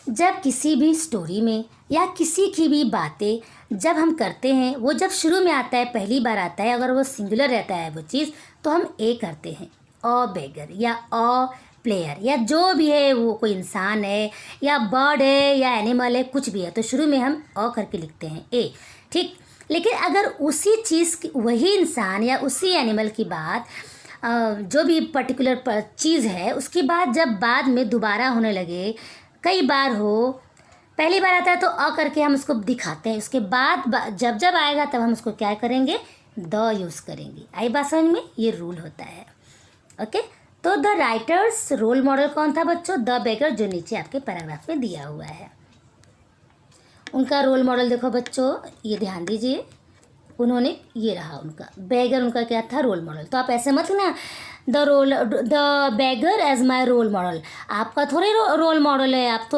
जब किसी भी स्टोरी में या किसी की भी बातें जब हम करते हैं, वो जब शुरू में आता है, पहली बार आता है, अगर वो सिंगुलर रहता है वो चीज़, तो हम ए करते हैं, अ बेगर या अ प्लेयर या जो भी है, वो कोई इंसान है या बर्ड है या एनिमल है, कुछ भी है, तो शुरू में हम अ करके लिखते हैं ए, ठीक। लेकिन अगर उसी चीज़ की, वही इंसान या उसी एनिमल की बात जो भी पर्टिकुलर चीज़ है, उसकी बात जब बाद में दोबारा होने लगे, कई बार हो, पहली बार आता है तो अ करके हम उसको दिखाते हैं, उसके बाद जब जब आएगा तब हम उसको क्या करेंगे? द यूज़ करेंगे। आई बात समझ में? ये रूल होता है। ओके, तो द राइटर्स रोल मॉडल कौन था बच्चों? द बेगर, जो नीचे आपके पैराग्राफ में दिया हुआ है। उनका रोल मॉडल देखो बच्चों, ये ध्यान दीजिए, उन्होंने ये रहा उनका बेगर, उनका क्या था? Role model. तो आप ऐसे मत ना the beggar as my role model, आपका थोड़ी रोल मॉडल है। आप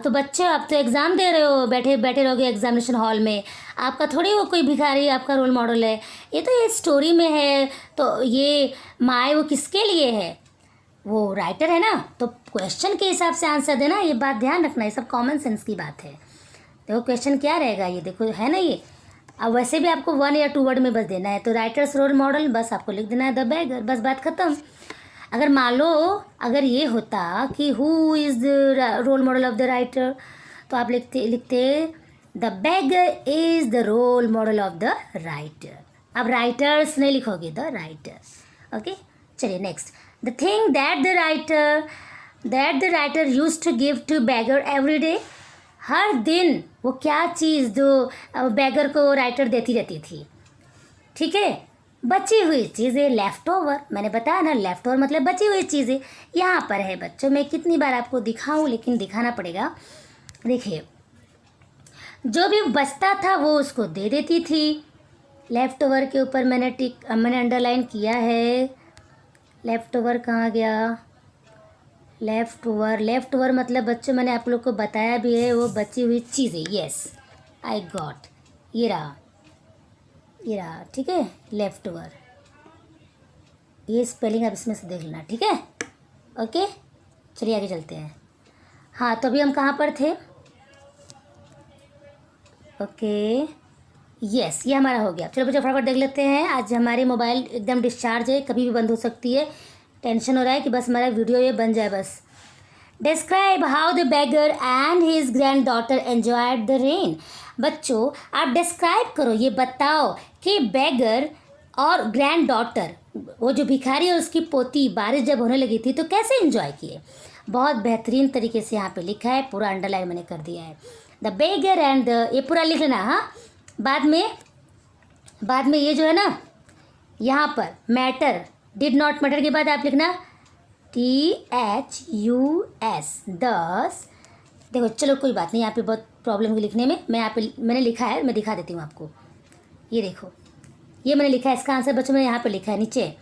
तो बच्चे, आप तो एग्ज़ाम दे रहे हो, बैठे बैठे रहोगे एग्जामिनेशन हॉल में, आपका थोड़ी वो कोई भिखारी आपका रोल मॉडल है। ये स्टोरी में है, तो ये माए वो किसके लिए है? वो राइटर है ना, तो क्वेश्चन के हिसाब से आंसर देना, ये बात ध्यान रखना, ये सब कॉमन सेंस की बात है। देखो क्वेश्चन क्या रहेगा, ये देखो है ना ये। अब वैसे भी आपको 1 या 2 वर्ड में बस देना है, तो राइटर्स रोल मॉडल बस आपको लिख देना है द बेगर, बस बात ख़त्म। अगर मान लो अगर ये होता कि who is the role model of the writer, तो आप लिखते the beggar is the role model of the writer. अब राइटर्स नहीं लिखोगे, द राइटर। ओके, चलिए next. The thing that the writer use to give to beggar every day, हर दिन वो क्या चीज़ जो बेगर को राइटर देती रहती थी, ठीक है? बची हुई चीज़ें, लेफ़्ट ओवर। मैंने बताया ना, लेफ़्ट ओवर मतलब बची हुई चीज़ें। यहाँ पर है बच्चों, मैं कितनी बार आपको दिखाऊं, लेकिन दिखाना पड़ेगा। देखिए, जो भी बचता था वो उसको दे देती थी। लेफ़्ट ओवर के ऊपर मैंने अंडरलाइन किया है। लेफ़्ट ओवर कहाँ गया? लेफ़्ट ओवर मतलब बच्चों मैंने आप लोग को बताया भी है, वो बची हुई चीज़ें। येस, आई गॉट, ये रहा, ठीक है, लेफ़्ट ओवर। ये स्पेलिंग आप इसमें से देख लेना, ठीक है? ओके, चलिए आगे चलते हैं। हाँ, तो अभी हम कहाँ पर थे? ओके, यस, ये हमारा हो गया। चलो बच्चों फटाफट देख लेते हैं। आज हमारी मोबाइल एकदम डिस्चार्ज है, कभी भी बंद हो सकती है। टेंशन हो रहा है कि बस हमारा वीडियो ये बन जाए बस। Describe how the beggar and his grand daughter enjoyed the rain. बच्चों आप डिस्क्राइब करो, ये बताओ कि बेगर और ग्रैंड डॉटर, वो जो भिखारी और उसकी पोती, बारिश जब होने लगी थी तो कैसे एंजॉय किए। बहुत बेहतरीन तरीके से यहाँ पे लिखा है, पूरा अंडरलाइन मैंने कर दिया है। द बेगर एंड द, ये पूरा लिख लेना। हाँ, बाद में ये जो है ना, यहाँ पर मैटर, डिड नॉट मैटर के बाद आप लिखना THUS, दस। देखो चलो कोई बात नहीं, यहाँ पे बहुत प्रॉब्लम हुई लिखने में। मैंने लिखा है, मैं दिखा देती हूँ आपको। ये देखो, ये मैंने लिखा है, इसका आंसर बच्चों मैंने यहाँ पे लिखा है नीचे,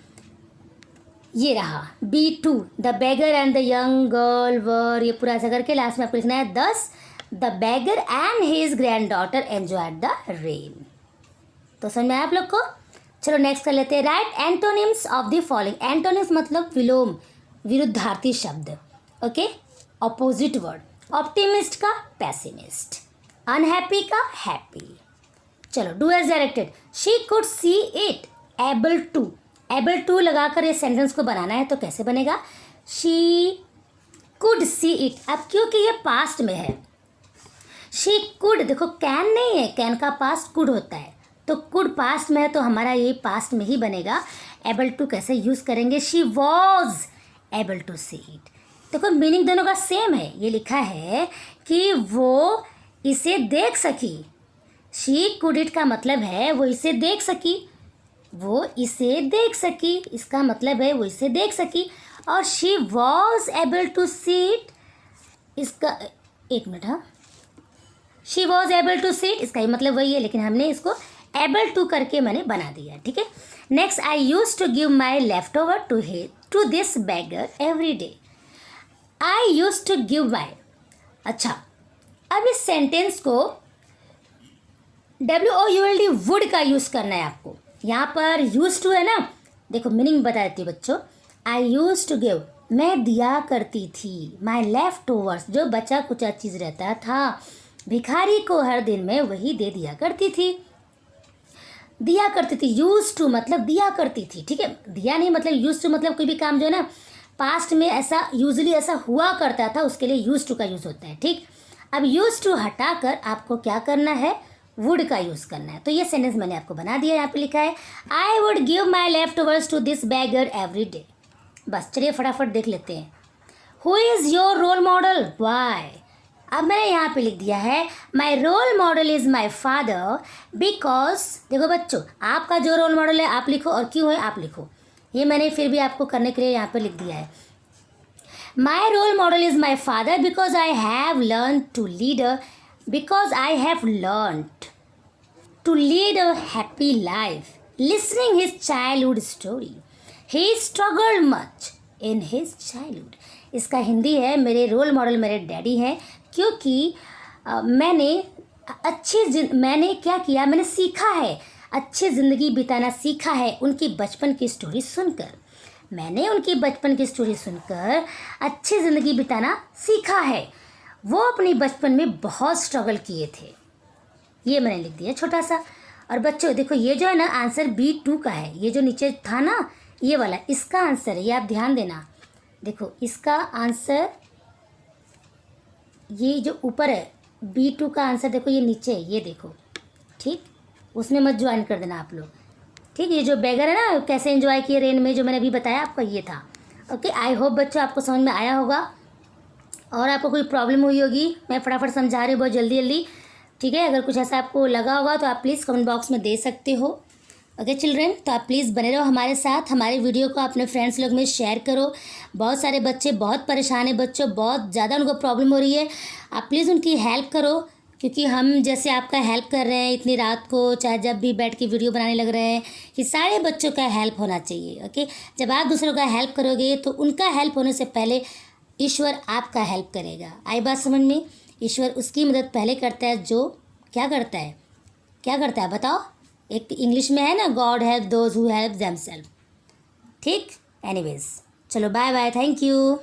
ये रहा B2, the beggar and the young girl were, ये पूरा ऐसा करके लास्ट में आपको लिखना है 10, the beggar and his grand daughter enjoyed the rain. तो समझ में आया आप लोग को? चलो नेक्स्ट कर लेते हैं। Write antonyms of the following. Antonyms मतलब विलोम, विरुद्धार्थी शब्द। ओके, ऑपोजिट वर्ड। ऑप्टिमिस्ट का पैसिमिस्ट, अनहैप्पी का हैप्पी। चलो, do as directed. She could see it, able to लगाकर ये सेंटेंस को बनाना है, तो कैसे बनेगा? She could see it. अब क्योंकि ये पास्ट में है, शी कुड, देखो कैन नहीं है, कैन का पास्ट कुड होता है, तो कुड पास्ट में है तो हमारा ये पास्ट में ही बनेगा। एबल टू कैसे यूज़ करेंगे? She was able to see it. देखो मीनिंग दोनों का सेम है। ये लिखा है कि वो इसे देख सकी। शी कुड इट का मतलब है वो इसे देख सकी, वो इसे देख सकी, इसका मतलब है वो इसे देख सकी। और she was able to see it, इसका, एक मिनट, हाँ, she was able to see it, इसका ही मतलब वही है, लेकिन हमने इसको एबल टू करके मैंने बना दिया, ठीक है। Next, I use to give my leftover to this beggar every day. I use to give my. अच्छा, अब इस सेंटेंस को WOULD वुड का यूज़ करना है आपको। यहाँ पर यूज टू है ना, देखो मीनिंग बता देती हूँ बच्चों। आई यूज टू गिव, मैं दिया करती थी। माई लेफ्ट ओवर्स, जो बचा कुचा चीज़ रहता था, भिखारी को हर दिन में वही दे दिया करती थी। दिया करती थी, यूज टू मतलब दिया करती थी, ठीक है। दिया नहीं मतलब यूज टू मतलब कोई भी काम जो है ना पास्ट में ऐसा यूजली ऐसा हुआ करता था, उसके लिए यूज टू का यूज़ होता है, ठीक। अब यूज टू हटाकर आपको क्या करना है, वुड का यूज़ करना है। तो ये सेंटेंस मैंने आपको बना दिया, यहाँ पे लिखा है I would give my leftovers to this beggar every day. बस चलिए फटाफट देख लेते हैं। Who is your role model, why. अब मैंने यहाँ पे लिख दिया है my role model is my father because, देखो बच्चों आपका जो रोल मॉडल है आप लिखो और क्यों है आप लिखो, ये मैंने फिर भी आपको करने के लिए यहाँ पे लिख दिया है। My role model is my father because I have learn to lead because I have learned to lead a happy life listening his childhood story. He struggled much in his childhood. इसका हिंदी है मेरे role model मेरे daddy हैं, क्योंकि मैंने क्या किया, मैंने सीखा है, अच्छी ज़िंदगी बिताना सीखा है उनकी बचपन की स्टोरी सुनकर। मैंने उनकी बचपन की स्टोरी सुनकर अच्छी ज़िंदगी बिताना सीखा है। वो अपनी बचपन में बहुत स्ट्रगल किए थे। ये मैंने लिख दिया छोटा सा। और बच्चों देखो ये जो है ना आंसर B2 का है, ये जो नीचे था ना ये वाला इसका आंसर है, ये आप ध्यान देना। देखो इसका आंसर ये जो ऊपर है B2 का आंसर, देखो ये नीचे है, ये देखो ठीक, उसमें मत ज्वाइन कर देना आप लोग, ठीक। ये जो बैगर है ना कैसे एंजॉय किए रेन में, जो मैंने अभी बताया आपका ये था। ओके, आई होप बच्चों आपको समझ में आया होगा। और आपको कोई प्रॉब्लम हुई होगी, मैं फटाफट समझा रही हूँ बहुत जल्दी जल्दी, ठीक है। अगर कुछ ऐसा आपको लगा होगा तो आप प्लीज़ कमेंट बॉक्स में दे सकते हो। ओके चिल्ड्रेन, तो आप प्लीज़ बने रहो हमारे साथ, हमारे वीडियो को अपने फ्रेंड्स लोग में शेयर करो। बहुत सारे बच्चे बहुत परेशान है बच्चों, बहुत ज़्यादा उनको प्रॉब्लम हो रही है, आप प्लीज़ उनकी हेल्प करो, क्योंकि हम जैसे आपका हेल्प कर रहे हैं इतनी रात को, चाहे जब भी बैठ के वीडियो बनाने लग रहे हैं, कि सारे बच्चों का हेल्प होना चाहिए। ओके, जब आप दूसरों का हेल्प करोगे तो उनका हेल्प होने से पहले ईश्वर आपका हेल्प करेगा। आई बात समझ में? ईश्वर उसकी मदद पहले करता है जो क्या करता है बताओ? एक इंग्लिश में है ना, God help those who help themselves, ठीक। एनीवेज चलो बाय बाय, थैंक यू।